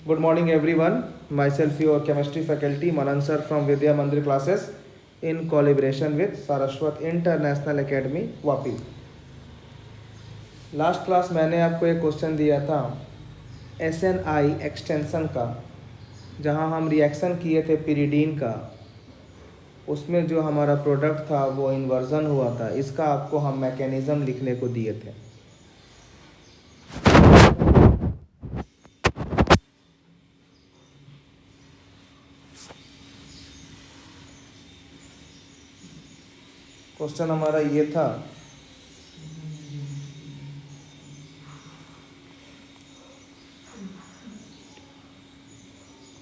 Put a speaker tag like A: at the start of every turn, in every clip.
A: Good morning, everyone. Myself, your chemistry faculty, Manan sir from Vidya Mandir classes, in collaboration with Saraswat International Academy, Vapi. Last class मैंने आपको एक question दिया था SNI extension का, जहां हम रिएक्शन किए थे पिरिडीन का। उसमें जो हमारा प्रोडक्ट था वो इन्वर्जन हुआ था। इसका आपको हम मैकेनिज़्म लिखने को दिए थे। क्वेश्चन हमारा ये था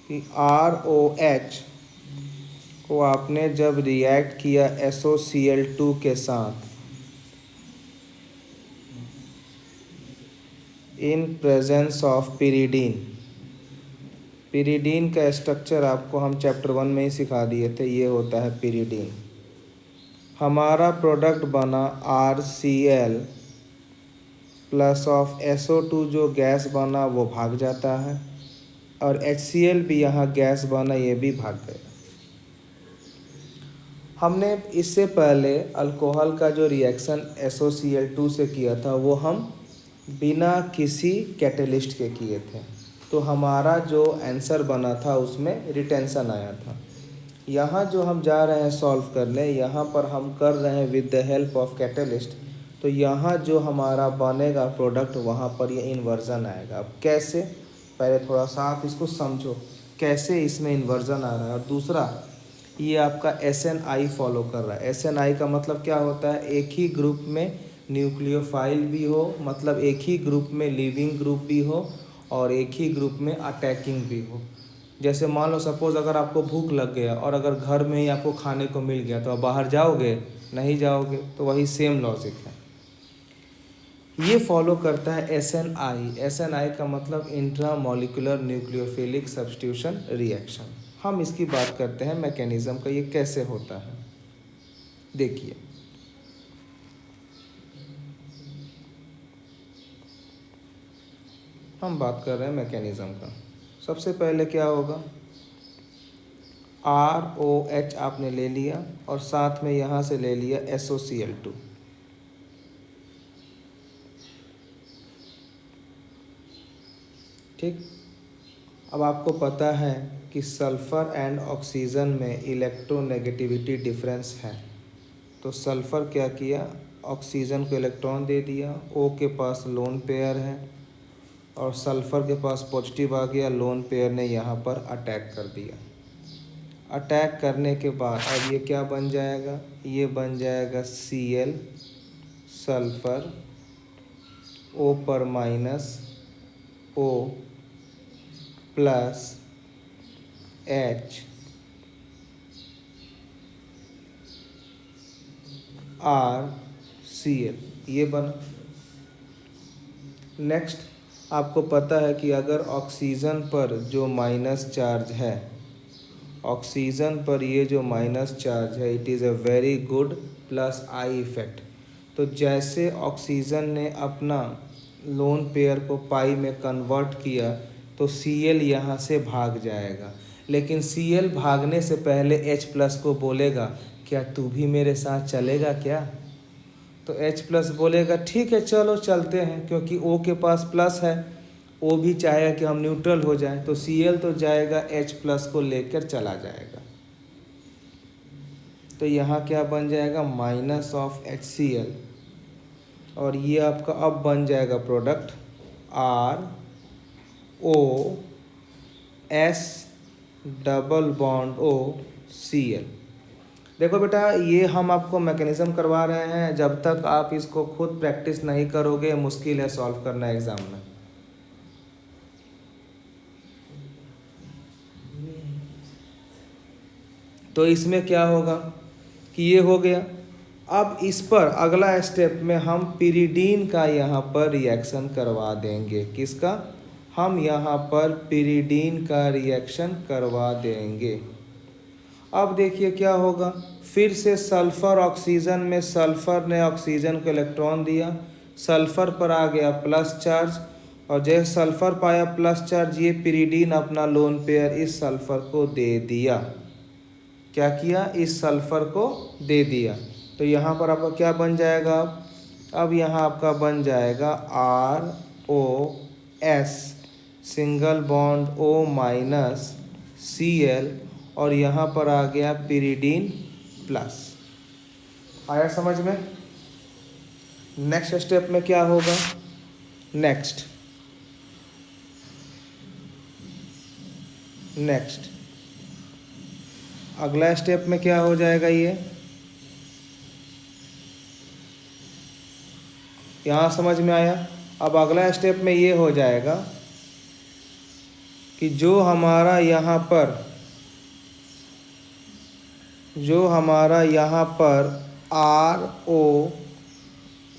A: कि ROH को आपने जब रिएक्ट किया SOCl2 के साथ in presence of pyridine. Pyridine का स्ट्रक्चर आपको हम चैप्टर 1 में ही सिखा दिए थे। ये होता है पिरिडीन। हमारा प्रोडक्ट बना RCl प्लस ऑफ SO2, जो गैस बना वो भाग जाता है, और HCl भी यहाँ गैस बना, ये भी भाग गया। हमने इससे पहले अल्कोहल का जो रिएक्शन SOCl2 से किया था वो हम बिना किसी कैटलिस्ट के किए थे, तो हमारा जो आंसर बना था उसमें रिटेंशन आया था। यहाँ जो हम जा रहे हैं सॉल्व करने, यहाँ पर हम कर रहे हैं with the help of catalyst, तो यहाँ जो हमारा बनेगा प्रोडक्ट वहाँ पर ये इन्वर्जन आएगा। अब कैसे, पहले थोड़ा सा आप इसको समझो कैसे इसमें इन्वर्जन आ रहा है। और दूसरा, ये आपका SNI फॉलो कर रहा है। SNI का मतलब क्या होता है? एक ही ग्रुप में न्यूक्लियोफाइल भी हो, मतलब एक ही ग्रुप में लिविंग ग्रुप भी हो और एक ही ग्रुप में अटैकिंग भी हो। जैसे मान लो सपोज़ अगर आपको भूख लग गया और अगर घर में ही आपको खाने को मिल गया, तो आप बाहर जाओगे? नहीं जाओगे। तो वही सेम लॉजिक है, ये फॉलो करता है SNI। SNI का मतलब intra molecular nucleophilic substitution reaction. हम इसकी बात करते हैं मैकेनिज्म का, ये कैसे होता है। देखिए, हम बात कर रहे हैं मैकेनिज्म का। सबसे पहले क्या होगा, ROH आपने ले लिया और साथ में यहाँ से ले लिया SOCl2। ठीक। अब आपको पता है कि सल्फ़र एंड ऑक्सीजन में इलेक्ट्रोनेगेटिविटी डिफरेंस है, तो सल्फ़र क्या किया, ऑक्सीजन को इलेक्ट्रॉन दे दिया। O के पास लोन पेयर है और सल्फ़र के पास पॉजिटिव आ गया, लोन पेयर ने यहाँ पर अटैक कर दिया। अटैक करने के बाद अब ये क्या बन जाएगा, ये बन जाएगा Cl सल्फ़र, O पर minus, O plus H RCl, ये बना। नेक्स्ट, आपको पता है कि अगर ऑक्सीजन पर जो माइनस चार्ज है, ऑक्सीजन पर ये जो माइनस चार्ज है, it is a very good plus I effect. तो जैसे ऑक्सीजन ने अपना लोन पेयर को पाई में कन्वर्ट किया, तो Cl यहाँ से भाग जाएगा। लेकिन Cl भागने से पहले H प्लस को बोलेगा, क्या तू भी मेरे साथ चलेगा क्या? तो H प्लस बोलेगा ठीक है चलो चलते हैं, क्योंकि O के पास प्लस है, O भी चाहेगा कि हम न्यूट्रल हो जाए, तो Cl तो जाएगा, H प्लस को लेकर चला जाएगा। तो यहाँ क्या बन जाएगा, माइनस ऑफ HCl, और ये आपका अब बन जाएगा product ROS double bond OCl। देखो बेटा, ये हम आपको मैकेनिज्म करवा रहे हैं, जब तक आप इसको खुद प्रैक्टिस नहीं करोगे मुश्किल है सॉल्व करना एग्जाम में। तो इसमें क्या होगा कि ये हो गया। अब इस पर अगला स्टेप में हम पिरिडीन का यहाँ पर रिएक्शन करवा देंगे। किसका? हम यहाँ पर पिरिडीन का रिएक्शन करवा देंगे। अब देखिए क्या होगा, फिर से सल्फ़र ऑक्सीजन में सल्फ़र ने ऑक्सीजन को इलेक्ट्रॉन दिया, सल्फ़र पर आ गया प्लस चार्ज और जैसे सल्फर पाया प्लस चार्ज, ये पिरीडीन अपना लोन पेयर इस सल्फर को दे दिया। क्या किया? इस सल्फर को दे दिया। तो यहाँ पर आपका क्या बन जाएगा? अब यहाँ आपका बन जाएगा ROS single bond O minus Cl और यहाँ पर आ गया पिरीडीन प्लस। आया समझ में? नेक्स्ट स्टेप में क्या होगा? नेक्स्ट अगला स्टेप में क्या हो जाएगा? ये यहाँ समझ में आया? अब अगला स्टेप में ये हो जाएगा कि जो हमारा यहाँ पर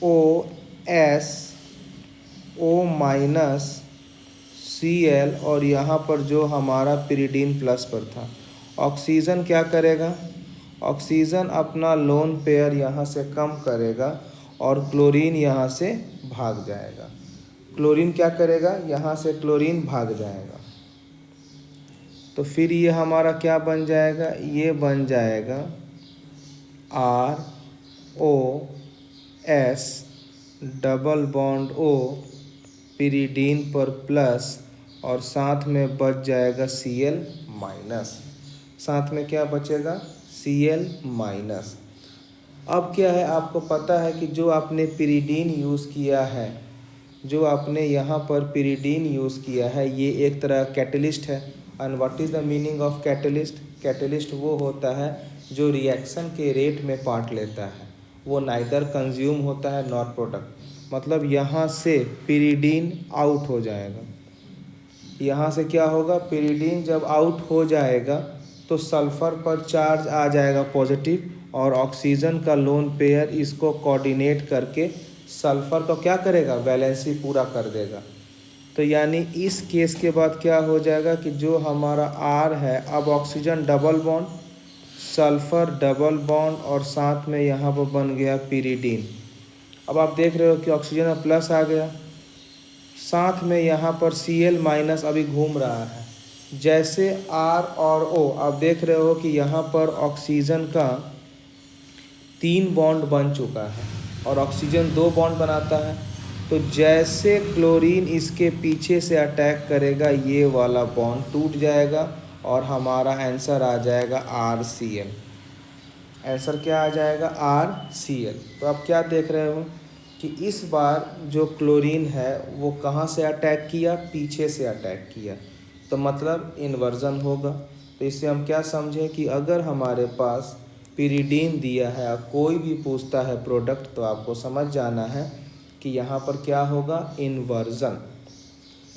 A: ROS O माइनस Cl और यहाँ पर जो हमारा पिरीडीन प्लस पर था, ऑक्सीजन क्या करेगा? ऑक्सीजन अपना लोन पेयर यहाँ से कम करेगा और क्लोरीन यहाँ से भाग जाएगा। क्लोरीन क्या करेगा? यहाँ से क्लोरीन भाग जाएगा। तो फिर ये हमारा क्या बन जाएगा? ये बन जाएगा ROS double bond O pyridine पर प्लस और साथ में बच जाएगा Cl माइनस। साथ में क्या बचेगा? Cl minus. अब क्या है, आपको पता है कि जो आपने पिरीडीन यूज़ किया है, जो आपने यहाँ पर पिरीडीन यूज़ किया है, ये एक तरह कैटलिस्ट है। And what is the meaning of catalyst? Catalyst वो होता है जो रिएक्शन के रेट में पार्ट लेता है, वो नाइदर कंज्यूम होता है नॉट प्रोडक्ट। मतलब यहाँ से पिरीडीन आउट हो जाएगा। यहाँ से क्या होगा? पिरीडीन जब आउट हो जाएगा तो सल्फ़र पर चार्ज आ जाएगा पॉजिटिव और ऑक्सीजन का लोन पेयर इसको कोऑर्डिनेट करके सल्फ़र को क्या करेगा? वैलेंसी पूरा कर देगा। तो यानी इस केस के बाद क्या हो जाएगा कि जो हमारा R है, अब oxygen double bond, sulphur double bond और साथ में यहाँ पर बन गया पिरीडीन। अब आप देख रहे हो कि ऑक्सीजन में प्लस आ गया, साथ में यहाँ पर Cl माइनस अभी घूम रहा है। जैसे R और O आप देख रहे हो कि यहाँ पर ऑक्सीजन का 3 बॉन्ड बन चुका है और ऑक्सीजन 2 बॉन्ड बनाता है। तो जैसे क्लोरीन इसके पीछे से अटैक करेगा, ये वाला बॉन्ड टूट जाएगा और हमारा आंसर आ जाएगा RCl। आंसर क्या आ जाएगा? RCl। तो आप क्या देख रहे हो कि इस बार जो क्लोरीन है वो कहाँ से अटैक किया? पीछे से अटैक किया। तो मतलब इन्वर्जन होगा। तो इससे हम क्या समझे कि अगर हमारे पास पिरीडीन दिया है और कोई भी पूछता है प्रोडक्ट, तो आपको समझ जाना है कि यहाँ पर क्या होगा? इन्वर्जन।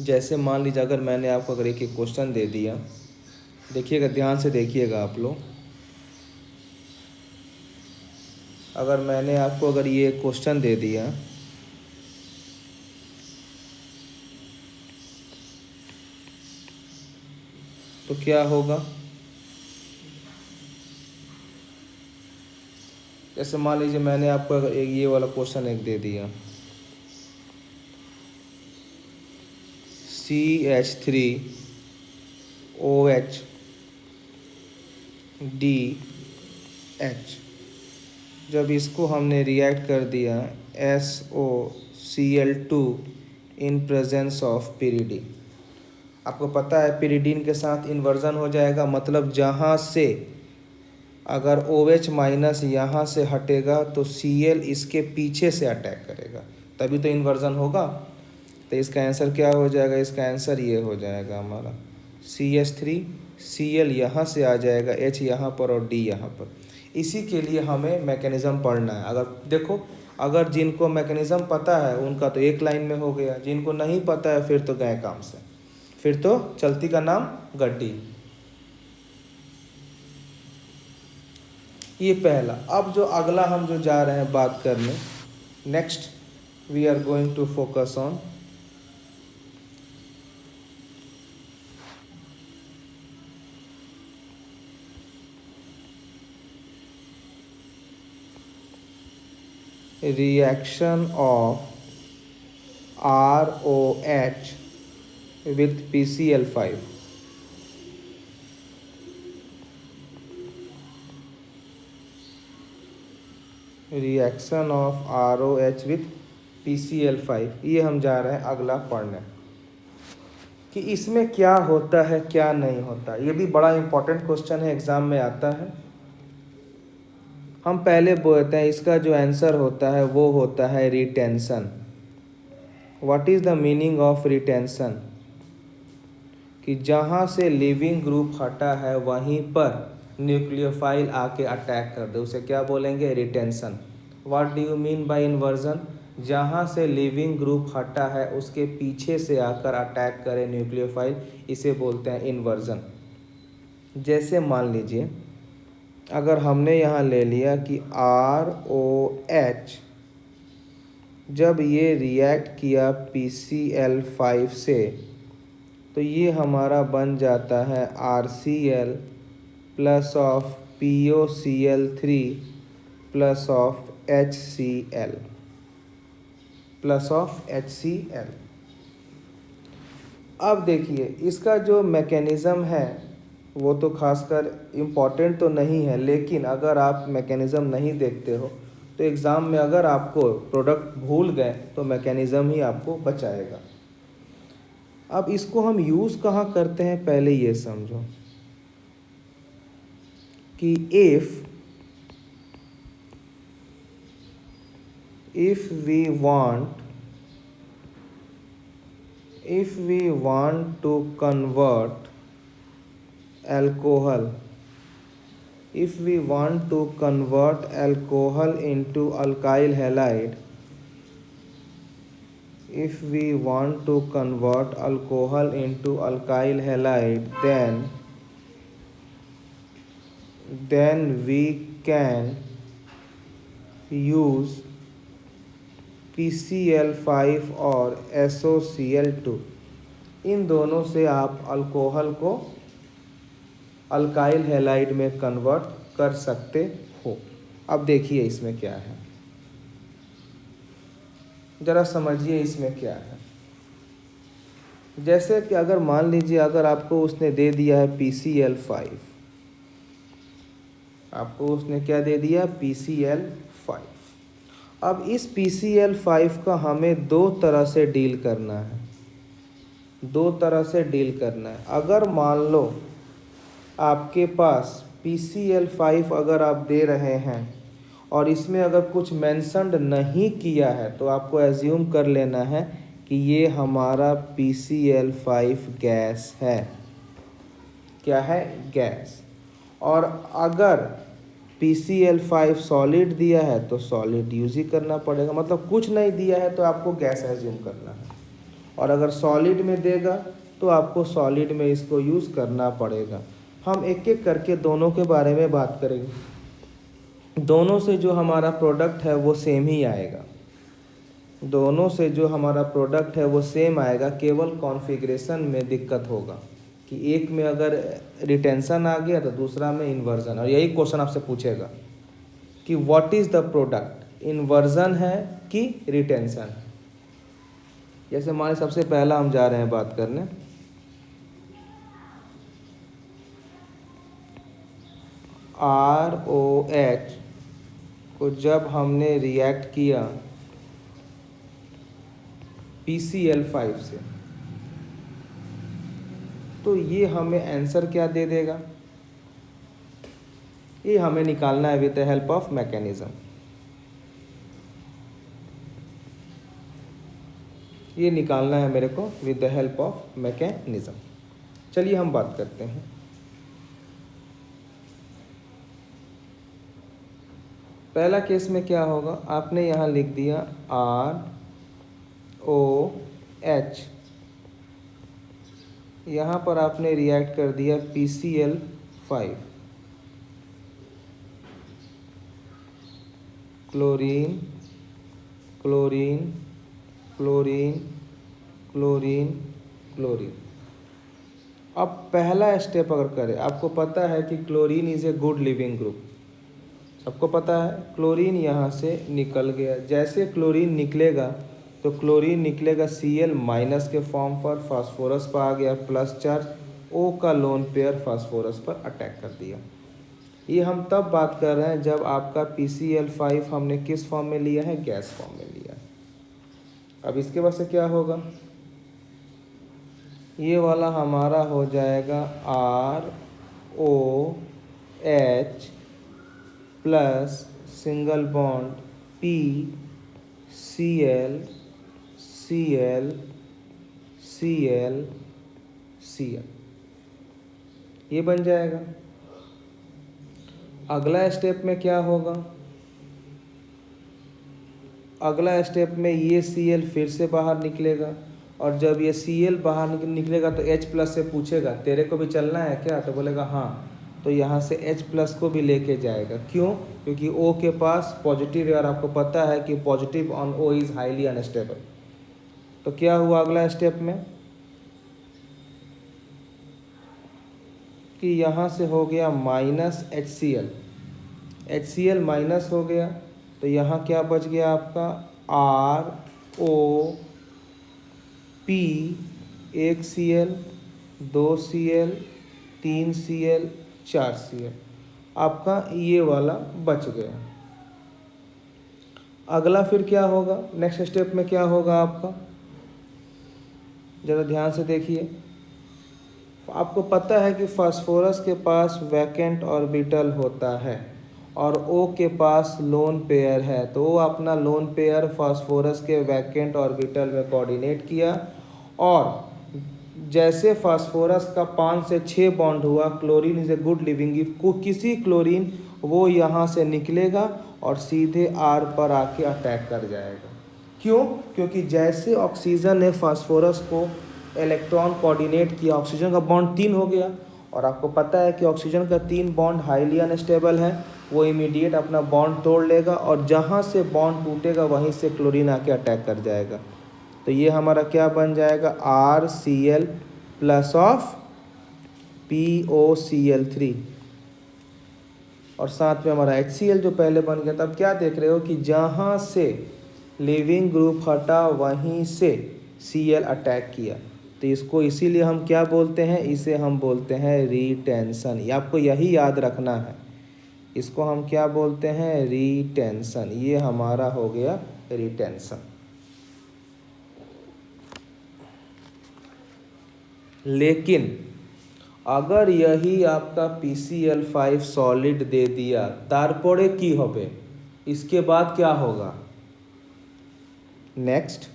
A: जैसे मान लीजिए अगर मैंने आपको अगर एक क्वेश्चन दे दिया, देखिएगा, ध्यान से देखिएगा आप लोग। अगर मैंने आपको अगर ये क्वेश्चन दे दिया, तो क्या होगा? जैसे मान लीजिए मैंने आपको अगर एक ये वाला क्वेश्चन एक दे दिया, CH3OH जब इसको हमने रिएक्ट कर दिया SOCl2 in presence of pyridine, आपको पता है पिरीडीन के साथ इन्वर्जन हो जाएगा। मतलब जहाँ से अगर OH माइनस यहाँ से हटेगा तो Cl इसके पीछे से अटैक करेगा, तभी तो इन्वर्जन होगा। तो इसका आंसर क्या हो जाएगा? इसका आंसर ये हो जाएगा हमारा CH3, Cl यहाँ से आ जाएगा, H यहाँ पर और D यहाँ पर। इसी के लिए हमें मैकेनिज़्म पढ़ना है। अगर देखो, अगर जिनको मैकेनिज़्म पता है उनका तो एक लाइन में हो गया, जिनको नहीं पता है फिर तो गए काम से, फिर तो चलती का नाम गड्डी। ये पहला। अब जो अगला हम जो जा रहे हैं बात करने, next we are going to focus on reaction of ROH with PCl5. Reaction of ROH with PCl5, ये हम जा रहे हैं अगला पढ़ने कि इसमें क्या होता है क्या नहीं होता। ये भी बड़ा इंपॉर्टेंट क्वेश्चन है, एग्जाम में आता है। हम पहले बोलते हैं इसका जो आंसर होता है वो होता है retention. What is the meaning of retention? कि जहाँ से लिविंग ग्रुप हटा है वहीं पर न्यूक्लियोफाइल आके अटैक कर दे, उसे क्या बोलेंगे? Retention. What do you mean by inversion? जहाँ से लिविंग ग्रुप हटा है उसके पीछे से आकर अटैक करे न्यूक्लियोफाइल, इसे बोलते हैं इन्वर्जन। जैसे मान लीजिए अगर हमने यहाँ ले लिया कि ROH जब ये रिएक्ट किया PCl5 से तो ये हमारा बन जाता है RCl plus of POCl3 plus of HCl plus of HCl। अब देखिए इसका जो मैकेनिज़्म है वो तो खासकर इम्पॉर्टेंट तो नहीं है, लेकिन अगर आप मैकेनिज़्म नहीं देखते हो तो एग्ज़ाम में अगर आपको प्रोडक्ट भूल गए तो मैकेनिज़्म ही आपको बचाएगा। अब इसको हम यूज़ कहाँ करते हैं पहले ये समझो कि if we want to convert alcohol into alkyl halide, if we want to convert alcohol into alkyl halide, then we can use PCl5 और SOCl2। इन दोनों से आप अल्कोहल को अल्काइल हैलाइड में कन्वर्ट कर सकते हो। अब देखिए इसमें क्या है, ज़रा समझिए इसमें क्या है। जैसे कि अगर मान लीजिए अगर आपको उसने दे दिया है PCl5, आपको उसने क्या दे दिया? PCl5। अब इस PCl5 का हमें दो तरह से डील करना है, अगर मान लो आपके पास PCl5 अगर आप दे रहे हैं और इसमें अगर कुछ मेंशन्ड नहीं किया है तो आपको एज्यूम कर लेना है कि ये हमारा PCl5 गैस है। क्या है? गैस। और अगर PCl5 सॉलिड दिया है तो सॉलिड यूज ही करना पड़ेगा, मतलब कुछ नहीं दिया है तो आपको गैस एज्यूम करना है, और अगर सॉलिड में देगा तो आपको सॉलिड में इसको यूज़ करना पड़ेगा। हम एक एक करके दोनों के बारे में बात करेंगे। दोनों से जो हमारा प्रोडक्ट है वो सेम ही आएगा, केवल कॉन्फ़िगरेशन में दिक्कत होगा कि एक में अगर रिटेंशन आ गया तो दूसरा में इन्वर्जन। और यही क्वेश्चन आपसे पूछेगा कि what is the product, inversion है कि रिटेंशन है। जैसे हमारे सबसे पहला हम जा रहे हैं बात करने ROH को जब हमने रिएक्ट किया PCl5 से तो ये हमें आंसर क्या दे देगा? ये हमें निकालना है with the help of mechanism. ये निकालना है मेरे को with the help of mechanism. चलिए हम बात करते हैं। पहला केस में क्या होगा, आपने यहाँ लिख दिया ROH, यहाँ पर आपने रिएक्ट कर दिया PCl5, chlorine chlorine chlorine chlorine chlorine. अब पहला स्टेप अगर करें, आपको पता है कि chlorine is a good leaving group, सबको पता है। क्लोरीन यहाँ से निकल गया, जैसे क्लोरीन निकलेगा तो क्लोरीन निकलेगा Cl माइनस के फॉर्म पर, फास्फोरस पर आ गया प्लस चार्ज, O का लोन पेयर फास्फोरस पर अटैक कर दिया। ये हम तब बात कर रहे हैं जब आपका PCl5 हमने किस फॉर्म में लिया है, गैस फॉर्म में लिया है। अब इसके बाद से क्या होगा, ये वाला हमारा हो जाएगा ROH plus single bond PCl Cl Cl Cl, ये बन जाएगा। अगला स्टेप में क्या होगा, अगला स्टेप में ये Cl फिर से बाहर निकलेगा, और जब ये Cl बाहर निकलेगा तो H प्लस से पूछेगा तेरे को भी चलना है क्या, तो बोलेगा हाँ, तो यहाँ से H प्लस को भी लेके जाएगा। क्यों, क्योंकि O के पास पॉजिटिव है और आपको पता है कि positive on O is highly unstable. तो क्या हुआ अगला स्टेप में कि यहाँ से हो गया माइनस HCl माइनस हो गया, तो यहाँ क्या बच गया आपका ROP, एक Cl, 2 Cl, 3 Cl, 4 Cl, आपका ये वाला बच गया। अगला फिर क्या होगा, नेक्स्ट स्टेप में क्या होगा आपका, ज़रा ध्यान से देखिए। आपको पता है कि फास्फोरस के पास वैकेंट ऑर्बिटल होता है और O के पास लोन पेयर है, तो वो अपना लोन पेयर फास्फोरस के वैकेंट ऑर्बिटल में कोऑर्डिनेट किया, और जैसे फास्फोरस का 5 से 6 बॉन्ड हुआ, chlorine is a good living gift, को किसी क्लोरीन वो यहाँ से निकलेगा और सीधे R पर आके अटैक कर जाएगा। क्यों, क्योंकि जैसे ऑक्सीजन ने फास्फोरस को इलेक्ट्रॉन कोऑर्डिनेट किया, ऑक्सीजन का बॉन्ड 3 हो गया, और आपको पता है कि ऑक्सीजन का 3 बॉन्ड हाईली अनस्टेबल है, वो इमीडिएट अपना बॉन्ड तोड़ लेगा और जहाँ से बॉन्ड टूटेगा वहीं से क्लोरीन आके अटैक कर जाएगा। तो ये हमारा क्या बन जाएगा, RCl प्लस ऑफ POCl3, और साथ में हमारा HCl जो पहले बन गया था। अब क्या देख रहे हो कि जहाँ से लिविंग ग्रुप हटा वहीं से Cl अटैक किया, तो इसको इसीलिए हम क्या बोलते हैं, इसे हम बोलते हैं रिटेंशन। ये आपको यही याद रखना है, इसको हम क्या बोलते हैं, रिटेंशन। ये हमारा हो गया रिटेंशन। लेकिन अगर यही आपका PCl5 सॉलिड दे दिया, तारपरे की होबे, इसके बाद क्या होगा, नेक्स्ट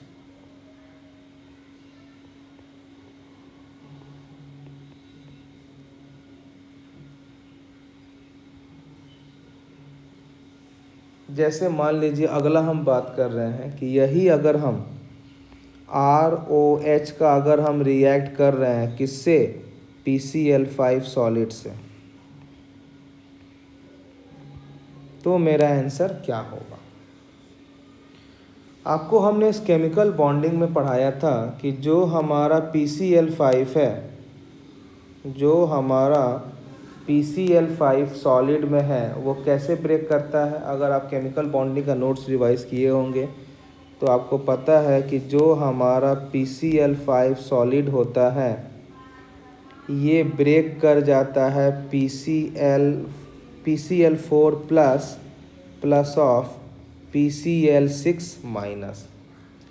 A: जैसे मान लीजिए अगला हम बात कर रहे हैं कि यही अगर हम ROH का अगर हम रिएक्ट कर रहे हैं किससे, PCl5 सॉलिड से, तो मेरा आंसर क्या होगा। आपको हमने इस केमिकल बॉन्डिंग में पढ़ाया था कि जो हमारा PCl5 है, जो हमारा PCl5 सॉलिड में है, वो कैसे ब्रेक करता है। अगर आप केमिकल बॉन्डिंग का नोट्स रिवाइज किए होंगे तो आपको पता है कि जो हमारा PCl5 सॉलिड होता है, ये ब्रेक कर जाता है PCl4 plus of PCl6 minus,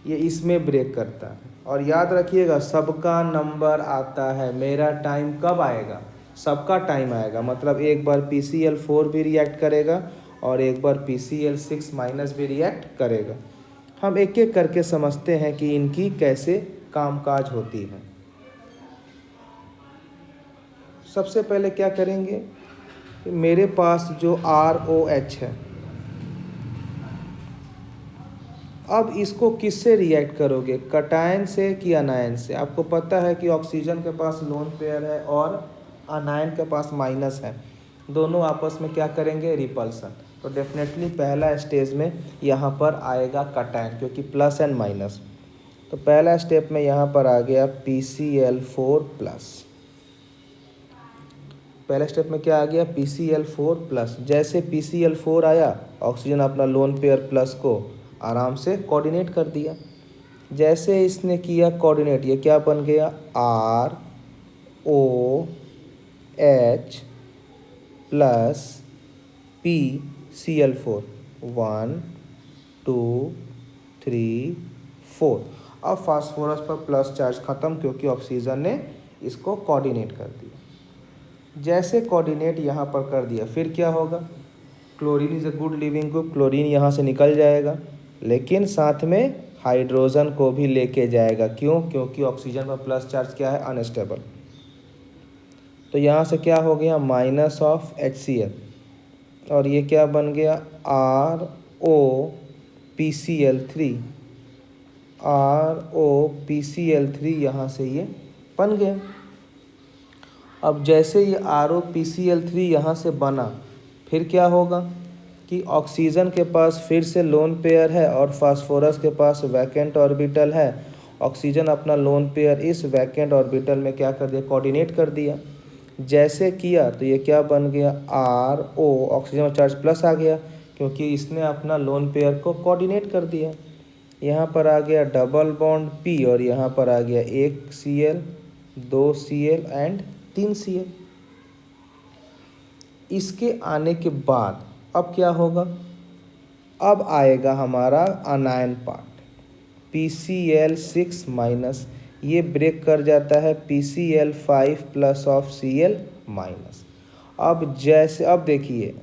A: ये इसमें ब्रेक करता है। और याद रखिएगा सबका नंबर आता है, मेरा टाइम कब आएगा, सबका टाइम आएगा, मतलब एक बार PCl4 भी रिएक्ट करेगा और एक बार PCl6 माइनस भी रिएक्ट करेगा। हम एक एक करके समझते हैं कि इनकी कैसे कामकाज होती है। सबसे पहले क्या करेंगे, मेरे पास जो ROH है, अब इसको किससे रिएक्ट करोगे, कटायन से कि अनायन से। आपको पता है कि ऑक्सीजन के पास लोन पेयर है और अनायन के पास माइनस है, दोनों आपस में क्या करेंगे, रिपल्सन। तो डेफिनेटली पहला स्टेज में यहाँ पर आएगा कटायन, क्योंकि प्लस एंड माइनस। तो पहला स्टेप में यहाँ पर आ गया PCl4 प्लस, पहले स्टेप में क्या आ गया, PCl4 प्लस। जैसे PCl4 आया, ऑक्सीजन अपना लोन पेयर प्लस को आराम से कोऑर्डिनेट कर दिया। जैसे इसने किया कोऑर्डिनेट, ये क्या बन गया R O H plus P C L 4, 1 2 3 4। अब फास्फोरस पर प्लस चार्ज खत्म क्योंकि ऑक्सीजन ने इसको कोऑर्डिनेट कर दिया। जैसे कोऑर्डिनेट यहाँ पर कर दिया फिर क्या होगा, chlorine is a good leaving group, chlorine यहाँ से निकल जाएगा लेकिन साथ में हाइड्रोजन को भी लेके जाएगा। क्यों? क्योंकि ऑक्सीजन पर प्लस चार्ज क्या है, अनस्टेबल। तो यहाँ से क्या हो गया माइनस ऑफ HCl और ये क्या बन गया ROPCl3, ROPCl3 यहाँ से ये बन गया। अब जैसे ये ROPCl3 यहाँ से बना फिर क्या होगा कि ऑक्सीजन के पास फिर से लोन पेयर है और फास्फोरस के पास वैकेंट ऑर्बिटल है। ऑक्सीजन अपना लोन पेयर इस वैकेंट ऑर्बिटल में क्या कर दिया, कोऑर्डिनेट कर दिया। जैसे किया तो ये क्या बन गया RO, ऑक्सीजन में चार्ज प्लस आ गया क्योंकि इसने अपना लोन पेयर को कोऑर्डिनेट कर दिया। यहाँ पर आ गया डबल बॉन्ड P और यहाँ पर आ गया 1 Cl 2 Cl एंड 3 Cl। इसके आने के बाद अब क्या होगा, अब आएगा हमारा अनायन पार्ट PCl6 माइनस, ये ब्रेक कर जाता है PCl5 plus of Cl minus. अब जैसे अब देखिए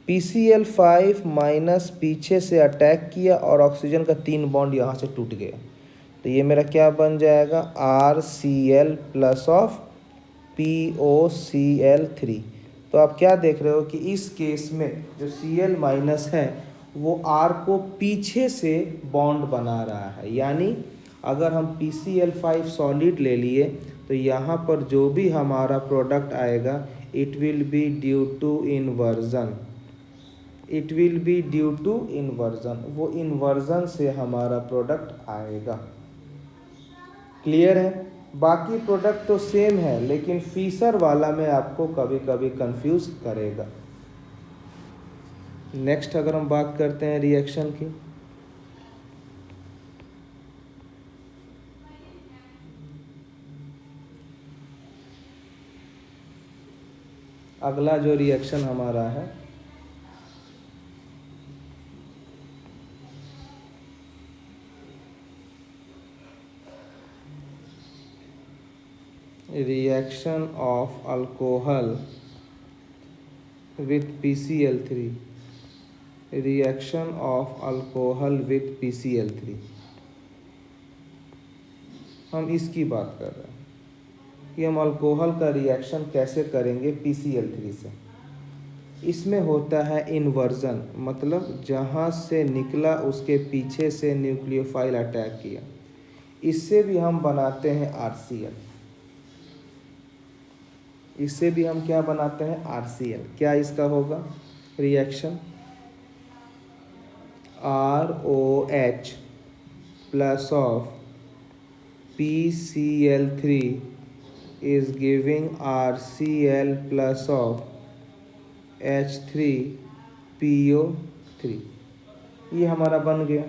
A: PCl5 माइनस पीछे से अटैक किया और ऑक्सीजन का 3 बॉन्ड यहाँ से टूट गया। तो ये मेरा क्या बन जाएगा RCl प्लस ऑफ POCl3। तो आप क्या देख रहे हो कि इस केस में जो Cl माइनस है वो R को पीछे से बॉन्ड बना रहा है। यानी अगर हम PCl5 सॉलिड ले लिए तो यहाँ पर जो भी हमारा प्रोडक्ट आएगा it will be due to inversion, it will be due to inversion, वो इन्वर्जन से हमारा प्रोडक्ट आएगा। क्लियर है? बाकी प्रोडक्ट तो सेम है लेकिन फीसर वाला में आपको कभी कभी कंफ्यूज करेगा। नेक्स्ट अगर हम बात करते हैं रिएक्शन की, अगला जो रिएक्शन हमारा है reaction of alcohol with PCl3, reaction of alcohol with PCl3, हम इसकी बात कर रहे हैं कि हम अल्कोहल का रिएक्शन कैसे करेंगे PCl3 से। इसमें होता है इन्वर्जन, मतलब जहाँ से निकला उसके पीछे से न्यूक्लियोफाइल अटैक किया। इससे भी हम बनाते हैं RCl, इससे भी हम क्या बनाते हैं RCl। क्या इसका होगा reaction ROH plus of PCl3 is giving RCl plus of H3PO3, ये हमारा बन गया।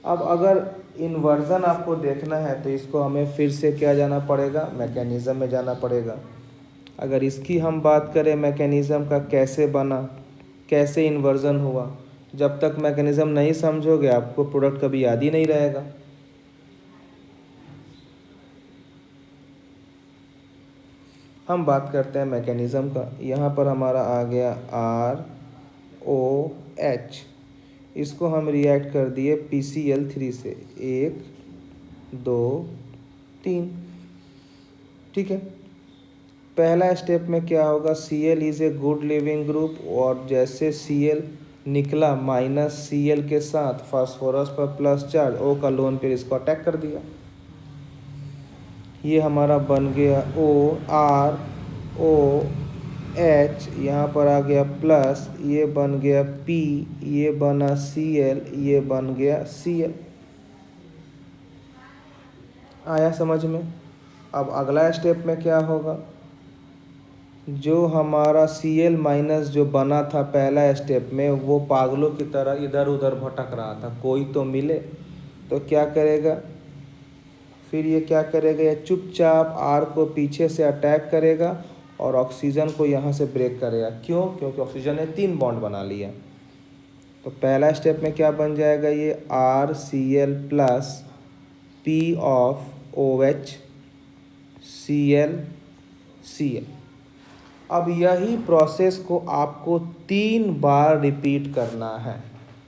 A: अब अगर इन्वर्जन आपको देखना है तो इसको हमें फिर से क्या जाना पड़ेगा, मैकेनिज़्म में जाना पड़ेगा। अगर इसकी हम बात करें मैकेनिज़्म का कैसे बना, कैसे इन्वर्जन हुआ, जब तक मैकेनिज़्म नहीं समझोगे आपको प्रोडक्ट कभी याद ही नहीं रहेगा। हम बात करते हैं मैकेनिज़्म का। यहाँ पर हमारा आ गया ROH, इसको हम रिएक्ट कर दिए PCl3 से, 1 2 3। ठीक है, पहला स्टेप में क्या होगा, Cl is a good leaving group और जैसे Cl निकला माइनस Cl के साथ फास्फोरस पर प्लस चार्ज, O का लोन पेयर इसको अटैक कर दिया। ये हमारा बन गया ROH, यहाँ पर आ गया प्लस, ये बन गया P, ये बना Cl, ये बन गया Cl। आया समझ में? अब अगला स्टेप में क्या होगा, जो हमारा Cl माइनस जो बना था पहला स्टेप में वो पागलों की तरह इधर उधर भटक रहा था, कोई तो मिले। तो क्या करेगा, फिर ये क्या करेगा, ये चुपचाप R को पीछे से अटैक करेगा और ऑक्सीजन को यहाँ से ब्रेक करेगा। क्यों? क्योंकि ऑक्सीजन ने 3 बॉन्ड बना लिया। तो पहला स्टेप में क्या बन जाएगा, ये RCl plus P of OH Cl। अब यही प्रोसेस को आपको 3 बार रिपीट करना है।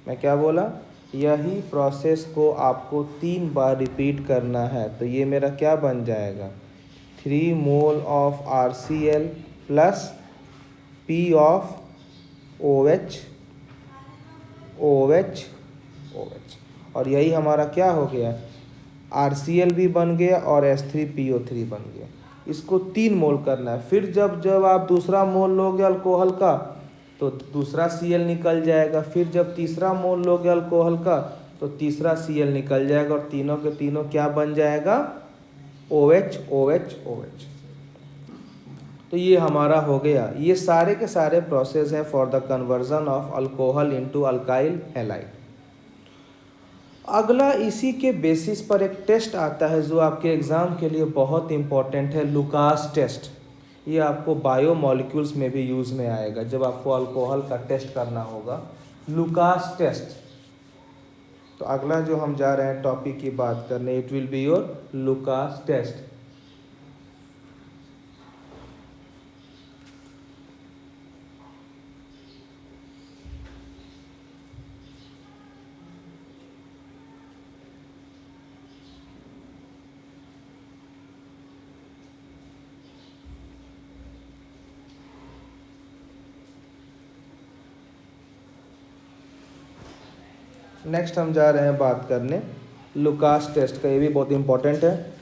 A: मैं क्या बोला, यही प्रोसेस को आपको 3 बार रिपीट करना है। तो ये मेरा क्या बन जाएगा, 3 mole of RCl plus P of OH। और यही हमारा क्या हो गया, RCl भी बन गया और H3PO3 बन गया। इसको 3 मोल करना है। फिर जब आप दूसरा मोल लोगे अल्कोहल का तो दूसरा Cl निकल जाएगा। फिर जब तीसरा मोल लोगे अल्कोहल का तो तीसरा Cl निकल जाएगा और तीनों के तीनों क्या बन जाएगा, OH। तो ये हमारा हो गया। ये सारे के सारे प्रोसेस हैं for the conversion of alcohol into alkyl halide. अगला इसी के बेसिस पर एक टेस्ट आता है जो आपके एग्ज़ाम के लिए बहुत इंपॉर्टेंट है, लुकास टेस्ट। ये आपको बायोमॉलिक्यूल्स में भी यूज़ में आएगा जब आपको अल्कोहल का टेस्ट करना होगा, लुकास टेस्ट। तो अगला जो हम जा रहे हैं टॉपिक की बात करने, it will be your Lucas test. Next हम जा रहे हैं बात करने लुकास टेस्ट का। ये भी बहुत इंपॉर्टेंट है।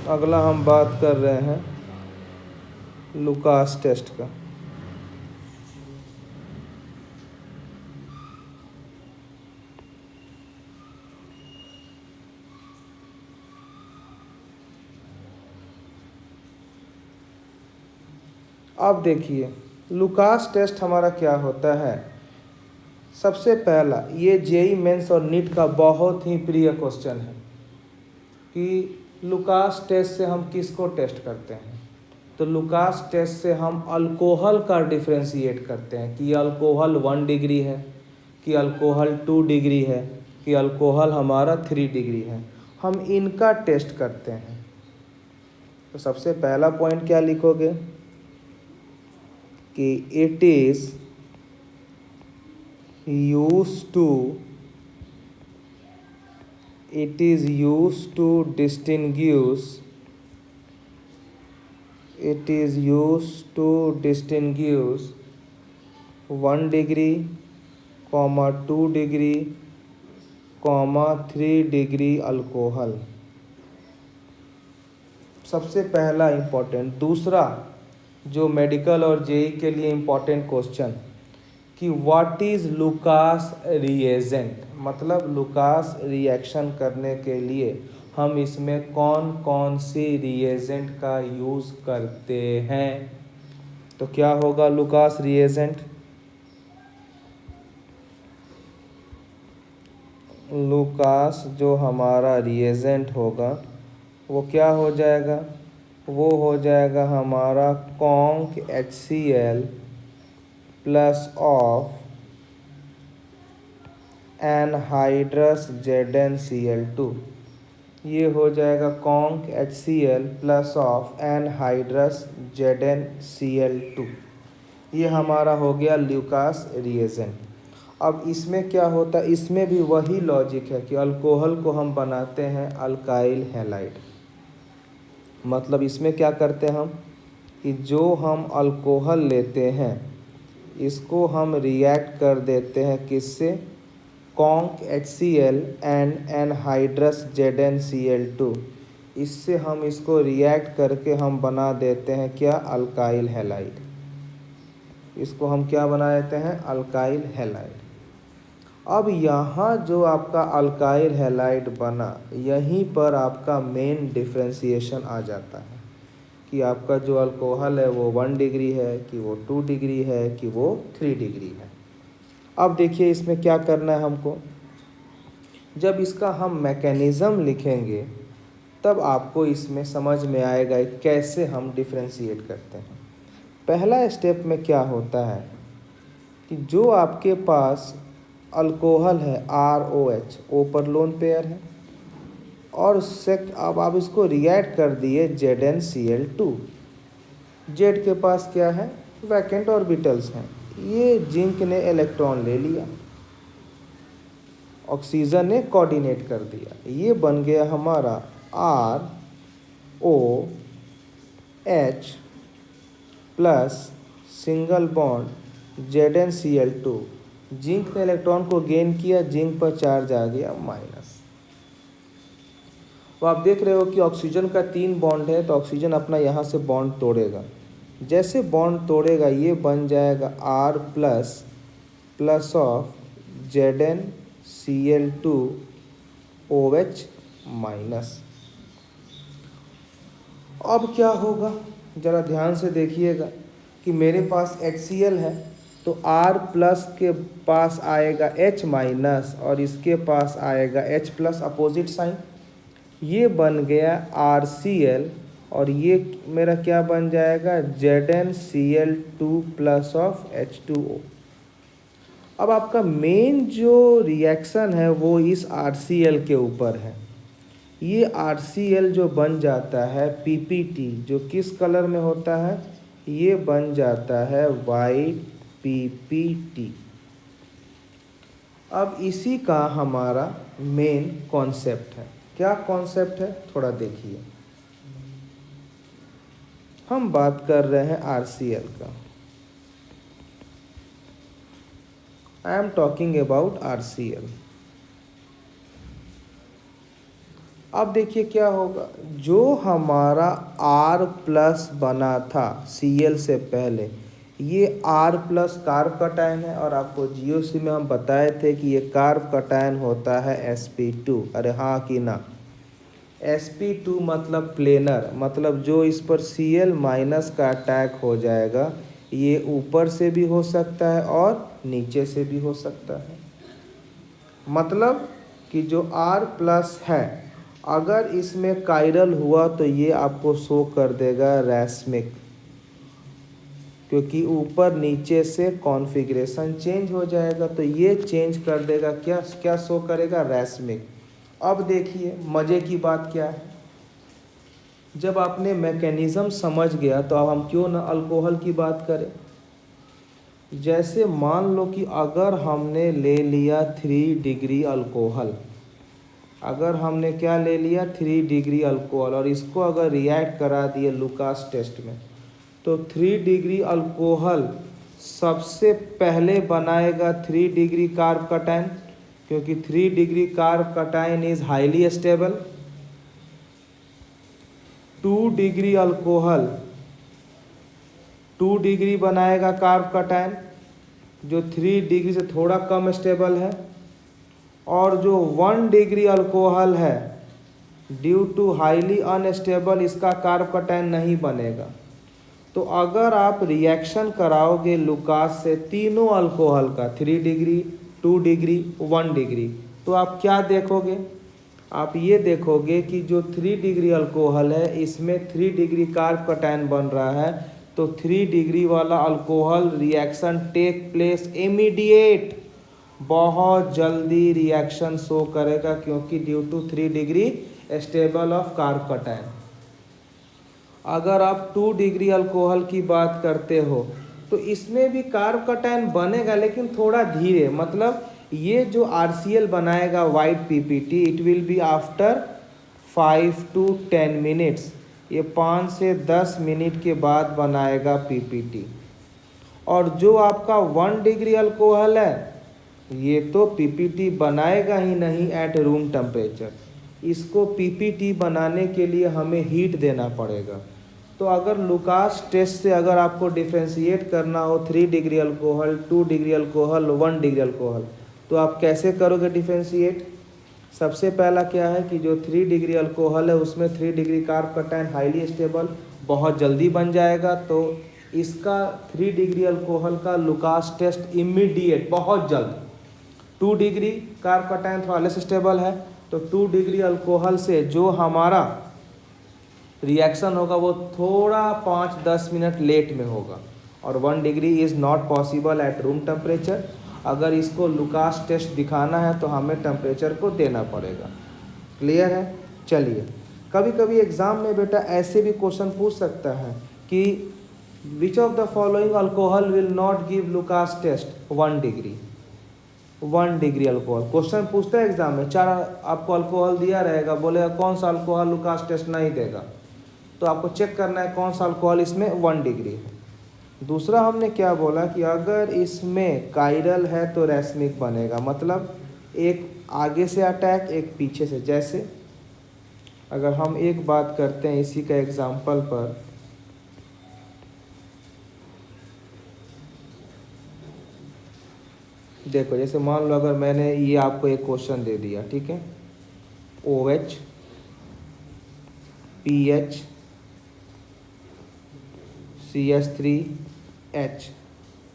A: अगला हम बात कर रहे हैं लुकास टेस्ट का। अब देखिए लुकास टेस्ट हमारा क्या होता है। सबसे पहला, ये जेईई मेंस और नीट का बहुत ही प्रिय क्वेश्चन है कि लुकास टेस्ट से हम किसको टेस्ट करते हैं। तो लुकास टेस्ट से हम अल्कोहल का डिफ्रेंशिएट करते हैं कि अल्कोहल 1 डिग्री है, कि अल्कोहल 2 डिग्री है, कि अल्कोहल हमारा 3 डिग्री है। हम इनका टेस्ट करते हैं। तो सबसे पहला पॉइंट क्या लिखोगे कि it is used to distinguish 1 degree, 2 degree, 3 degree alcohol. सबसे पहला इम्पोर्टेंट। दूसरा जो मेडिकल और जेईई के लिए इम्पोर्टेंट क्वेश्चन कि व्हाट इज़ लुकास रिएजेंट, मतलब लुकास रिएक्शन करने के लिए हम इसमें कौन कौन सी रिएजेंट का यूज़ करते हैं। तो क्या होगा लुकास रिएजेंट, लुकास जो हमारा रिएजेंट होगा वो क्या हो जाएगा, वो हो जाएगा हमारा conc HCl plus of anhydrous ZnCl2। ये हो जाएगा conc HCl plus of anhydrous ZnCl2। ये हमारा हो गया लुकास रिएजेंट। अब इसमें क्या होता है, इसमें भी वही लॉजिक है कि अल्कोहल को हम बनाते हैं अल्काइल हैलाइड। मतलब इसमें क्या करते हैं हम कि जो हम अल्कोहल लेते हैं इसको हम रिएक्ट कर देते हैं किससे, conc HCl and anhydrous ZnCl2। इससे हम इसको रिएक्ट करके हम बना देते हैं क्या, अल्काइल हैलाइड। इसको हम क्या बना देते हैं, अल्काइल हैलाइड। अब यहाँ जो आपका अल्काइल हैलाइड बना, यहीं पर आपका मेन डिफ्रेंशिएशन आ जाता है कि आपका जो अल्कोहल है वो 1 डिग्री है कि वो 2 डिग्री है कि वो 3 डिग्री है। अब देखिए इसमें क्या करना है हमको। जब इसका हम मैकेनिज़्म लिखेंगे तब आपको इसमें समझ में आएगा कैसे हम डिफ्रेंशिएट करते हैं। पहला स्टेप में क्या होता है कि जो आपके पास अल्कोहल है ROH, O पर लोन पेयर है, और अब आप इसको रिएक्ट कर दिए ZnCl2। Z के पास क्या है, वैकेंट ऑर्बिटल्स हैं। ये जिंक ने इलेक्ट्रॉन ले लिया, ऑक्सीजन ने कोऑर्डिनेट कर दिया, ये बन गया हमारा ROH plus single bond ZnCl2। Zinc ने इलेक्ट्रॉन को गेन किया, जिंक पर चार्ज आ गया माइनस। तो आप देख रहे हो कि ऑक्सीजन का 3 बॉन्ड है, तो ऑक्सीजन अपना यहाँ से बॉन्ड तोड़ेगा। जैसे बॉन्ड तोड़ेगा ये बन जाएगा R plus plus of ZnCl2OH minus. अब क्या होगा, ज़रा ध्यान से देखिएगा कि मेरे पास HCl है तो R प्लस के पास आएगा H माइनस और इसके पास आएगा H प्लस, अपोजिट साइन। ये बन गया RCl और ये मेरा क्या बन जाएगा ZnCl2 प्लस ऑफ H2O। अब आपका मेन जो रिएक्शन है वो इस RCl के ऊपर है। ये RCl जो बन जाता है PPT, जो किस कलर में होता है, ये बन जाता है वाइट PPT। अब इसी का हमारा मेन कॉन्सेप्ट है। क्या कॉन्सेप्ट है, थोड़ा देखिए। हम बात कर रहे हैं RCl का। I am talking about RCl। अब देखिए क्या होगा, जो हमारा R प्लस बना था Cl से पहले, ये R प्लस कार्ब कटायन है, और आपको GOC में हम बताए थे कि ये कार्ब कटायन होता है sp2। अरे हाँ कि ना, sp2 मतलब प्लेनर, मतलब जो इस पर Cl माइनस का अटैक हो जाएगा, ये ऊपर से भी हो सकता है और नीचे से भी हो सकता है। मतलब कि जो R प्लस है, अगर इसमें कायरल हुआ तो ये आपको शो कर देगा रैस्मिक, क्योंकि ऊपर नीचे से कॉन्फ़िगरेशन चेंज हो जाएगा, तो ये चेंज कर देगा, क्या क्या शो करेगा, रैस्मिक। अब देखिए मज़े की बात क्या है, जब आपने मैकेनिज़्म समझ गया तो अब हम क्यों ना अल्कोहल की बात करें। जैसे मान लो कि अगर हमने ले लिया 3 डिग्री अल्कोहल, अगर हमने क्या ले लिया 3 डिग्री अल्कोहल, और इसको अगर रिएक्ट करा दिए लुकास टेस्ट में, तो 3 डिग्री अल्कोहल सबसे पहले बनाएगा 3 डिग्री कार्ब कटायन, क्योंकि 3 degree carb cation is highly stable. 2 degree alcohol 2 degree बनाएगा कार्ब कटायन, जो 3 डिग्री से थोड़ा कम स्टेबल है, और जो 1 डिग्री अल्कोहल है ड्यू टू हाईली अनस्टेबल, इसका कार्ब कटायन नहीं बनेगा। तो अगर आप रिएक्शन कराओगे लुकास से तीनों अल्कोहल का, 3 डिग्री 2 डिग्री 1 डिग्री, तो आप क्या देखोगे, आप ये देखोगे कि जो 3 डिग्री अल्कोहल है इसमें 3 डिग्री कार्ब कटायन बन रहा है, तो 3 डिग्री वाला alcohol reaction take place immediate, बहुत जल्दी रिएक्शन शो करेगा, क्योंकि due to 3 degree stable of carbocation. अगर आप 2 डिग्री अल्कोहल की बात करते हो तो इसमें भी कार्ब कटायन बनेगा, लेकिन थोड़ा धीरे। मतलब ये जो RCl बनाएगा white PPT, it will be after 5 to 10 minutes, ये 5 से 10 मिनट के बाद बनाएगा PPT। और जो आपका 1 डिग्री अल्कोहल है ये तो PPT बनाएगा ही नहीं एट रूम टेम्परेचर, इसको PPT बनाने के लिए हमें हीट देना पड़ेगा। तो अगर लुकास टेस्ट से अगर आपको डिफ्रेंशिएट करना हो 3 degree alcohol, 2 degree alcohol, 1 degree alcohol, तो आप कैसे करोगे डिफरेंशिएट? सबसे पहला क्या है कि जो 3 डिग्री अल्कोहल है उसमें 3 degree carb cation highly stable बहुत जल्दी बन जाएगा, तो इसका 3 डिग्री अल्कोहल का लुकास टेस्ट इमीडिएट बहुत जल्द। 2 डिग्री कार्ब कटायन थोड़ा लेस स्टेबल है, तो 2 डिग्री अल्कोहल से जो हमारा रिएक्शन होगा वो थोड़ा 5-10 मिनट लेट में होगा, और 1 degree is not possible at room temperature. अगर इसको लुकास टेस्ट दिखाना है तो हमें टेम्परेचर को देना पड़ेगा। क्लियर है? चलिए, कभी कभी एग्ज़ाम में बेटा ऐसे भी क्वेश्चन पूछ सकता है कि which of the following alcohol will not give Lucas test 1 degree. 1 degree alcohol question पूछता है एग्जाम में, 4 आपको अल्कोहल दिया रहेगा, बोलेगा कौन सा अल्कोहल लुकास टेस्ट नहीं देगा, तो आपको चेक करना है कौन सा अल्कोहल इसमें 1 डिग्री है। दूसरा हमने क्या बोला कि अगर इसमें कायरल है तो रैस्मिक बनेगा, मतलब एक आगे से अटैक एक पीछे से। जैसे अगर हम एक बात करते हैं इसी का एग्जाम्पल पर, देखो जैसे मान लो अगर मैंने ये आपको एक क्वेश्चन दे दिया, ठीक है, OH PH CH3H,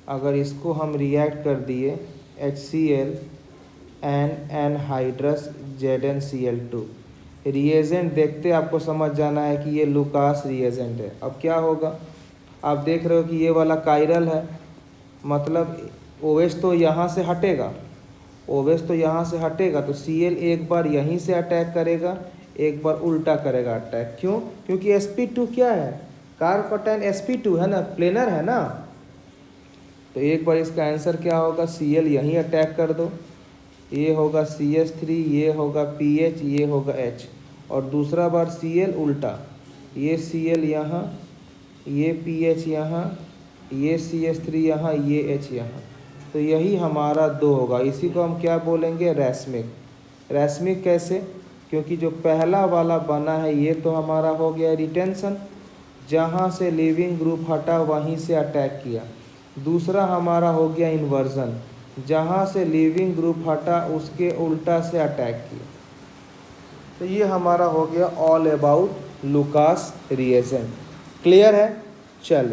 A: अगर इसको हम रिएक्ट कर दिए HCl and anhydrous ZnCl2, reagent देखते आपको समझ जाना है कि ये लुकास रिएजेंट है। अब क्या होगा, आप देख रहे हो कि ये वाला कायरल है, मतलब OH तो यहाँ से हटेगा, OH तो यहाँ से हटेगा, तो Cl एक बार यहीं से अटैक करेगा, एक बार उल्टा करेगा अटैक। क्यों? क्योंकि sp2 क्या है, कार्ब कटायन sp2 है ना, प्लेनर है ना, तो एक बार इसका आंसर क्या होगा, Cl यहीं अटैक कर दो, ये होगा CH3, ये होगा PH, ये होगा H, और दूसरा बार Cl उल्टा, ये Cl यहाँ, ये PH यहाँ, ये CH3 यहाँ, ये H यहाँ, तो यही हमारा 2 होगा। इसी को हम क्या बोलेंगे, रैस्मिक। रैस्मिक कैसे? क्योंकि जो पहला वाला बना है ये तो हमारा हो गया रिटेंशन, जहाँ से लिविंग ग्रुप हटा वहीं से अटैक किया। दूसरा हमारा हो गया इन्वर्जन, जहाँ से लिविंग ग्रुप हटा उसके उल्टा से अटैक किया। तो ये हमारा हो गया all about Lucas reagent. Clear है? चल